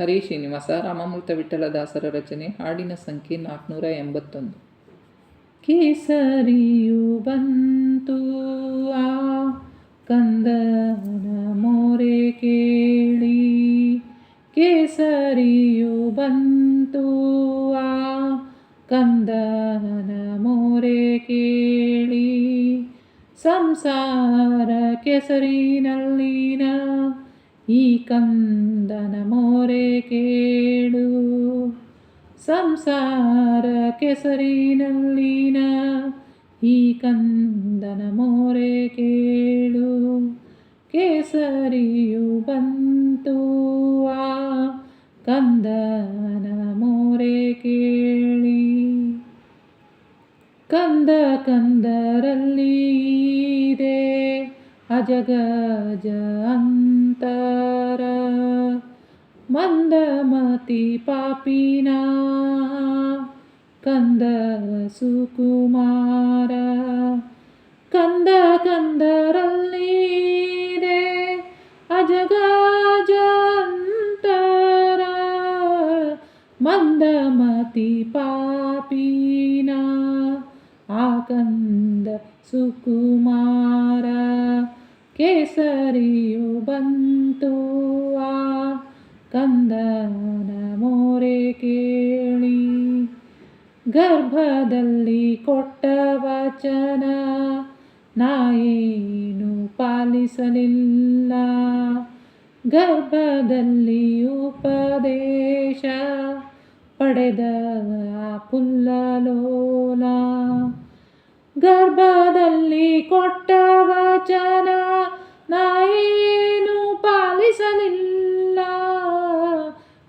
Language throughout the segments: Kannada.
ಹರಿ ಶ್ರೀನಿವಾಸ ರಾಮಾಮೃತ ವಿಠಲದಾಸರ ರಚನೆ. ಹಾಡಿನ ಸಂಖ್ಯೆ 481. ಕೇಸರಿಯು ಬಂತು ಆ ಕಂದನ ಮೋರೆ ಕೇಳಿ, ಕೇಸರಿಯು ಬಂತು ಆ ಕಂದನ ಮೋರೆ ಕೇಳಿ, ಸಂಸಾರ ಕೆಸರಿನಲ್ಲಿನ ಈ ಕಂದನ ಮೋರೆ ಕೇಳು, ಸಂಸಾರ ಕೆಸರಿನಲ್ಲಿನ ಈ ಕಂದನ ಮೋರೆ ಕೇಳು. ಕೇಸರಿಯು ಬಂತು ಆ ಕಂದನ ಮೋರೆ ಕೇಳಿ, ಕಂದ ಕಂದರಲ್ಲಿ ಇದೆ ಅಜಗಜ ಅಂತರ, ಮಂದಮತಿ ಪಾಪಿನ ಕಂದ ಸುಕುಮಾರ, ಕಂದ ಕಂದರಲ್ಲಿದೆ ಅಜಗಜ ಅಂತರ, ಮಂದಮತಿ ಪಾಪಿನ ಆ ಕಂದ ಸುಕುಮಾರ. ಕೇಸರಿಯು ಬಂತು ಆ ಕಂದನ ಮೋರೆ ಕೇಳಿ, ಗರ್ಭದಲ್ಲಿ ಕೊಟ್ಟ ವಚನ ನಾಯೇನು ಪಾಲಿಸಲಿಲ್ಲ, ಗರ್ಭದಲ್ಲಿ ಉಪದೇಶ ಪಡೆದ ಪುಲ್ಲಲೋಲ, ಗರ್ಭದಲ್ಲಿ ಕೊಟ್ಟ ವಚನ ನಾಯೇನು ಪಾಲಿಸಲಿಲ್ಲ,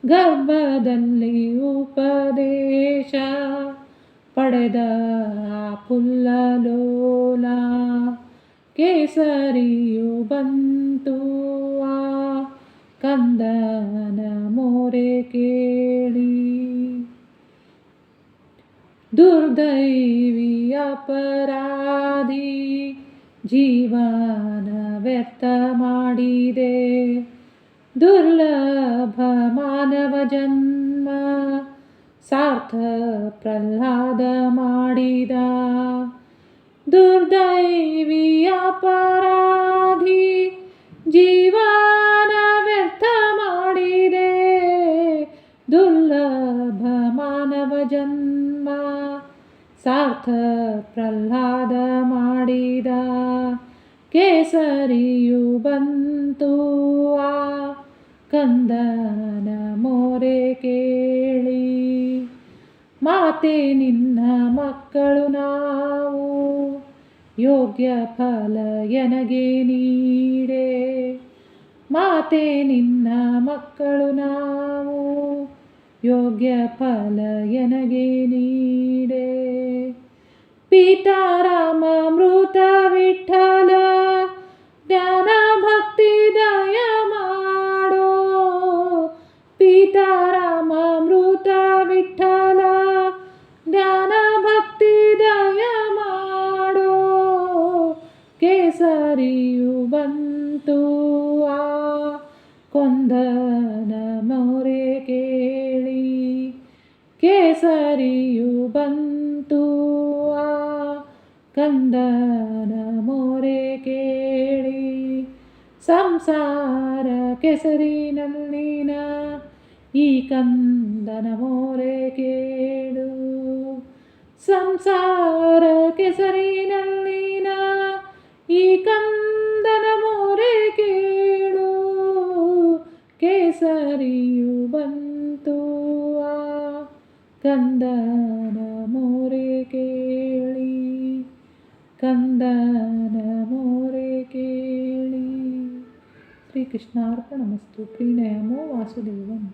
ಗರ್ಭದಲ್ಲಿ ಉಪದೇಶ ಪಡೆದ ಪುಲ್ಲಲೋಲ. ಕೇಸರಿಯು ಬಂತು ಆ ಕಂದನ ಮೋರೆ ಕೇಳಿ, ದುರ್ದೈವಿ ಅಪರಾಧಿ ಜೀವನ ವ್ಯರ್ಥ ಮಾಡಿದೆ, ದುರ್ಲಭ ಮಾನವ ಜನ್ಮ ಸಾರ್ಥ ಪ್ರಹ್ಲಾದ ಮಾಡಿದ, ದುರ್ದೈವಿ ಅಪರಾಧಿ ಜೀವನ ವ್ಯರ್ಥ ಮಾಡಿದೆ, ದುರ್ಲಭ ಮಾನವ ಜನ್ಮ ಸಾರ್ಥ ಪ್ರಹ್ಲಾದ ಮಾಡಿದ. ಕೇಸರಿಯು ಬಂತು ಆ ಕಂದನ ಮೋರೆ ಕೇಳಿ, ಮಾತೆ ನಿನ್ನ ಮಕ್ಕಳು ನಾವು ಯೋಗ್ಯ ಫಲ ಎನಗೆ ನೀಡೆ, ಮಾತೆ ನಿನ್ನ ಮಕ್ಕಳು ನಾವು ಯೋಗ್ಯ ಫಲ ಎನಗೆ ನೀಡೆ. ಪೀತಾರಾಮಾಮೃತ ವಿಠಲ ಜ್ಞಾನ ಭಕ್ತಿ ದಯ ಮಾಡೋ, ಪೀತಾರಾಮಾಮೃತ ವಿಠಲ ಜ್ಞಾನ ಭಕ್ತಿ ದಯ ಮಾಡೋ. ಕೇಸರಿಯು ಬಂತು ಆ ಕಂದನ ಮೋರೆ ಕೇಳಿ, ಕೇಸರಿಯು ಬಂತು ಆ ಕಂದನ ಮೋರೆ ಕೇಳಿ, ಸಂಸಾರ ಕೆಸರಿನಲ್ಲಿನ ಈ ಕಂದನ ಮೋರೆ ಕೇಳು, ಸಂಸಾರ ಕೆಸರಿನಲ್ಲಿನ ಈ ಕಂದನ ಮೋರೆ ಕೇಳು. ಕೇಸರಿಯು ಬಂತು ಆ ಕಂದನ ಮೋರೆ ಕೇಳಿ, ಕಂದನ ಮೋರೆ ಕೇಳಿ. ಶ್ರೀಕೃಷ್ಣಾರ್ಪಣಮಸ್ತು. ಪ್ರೀಣಯಮೋ ವಾಸುದೇವಂ.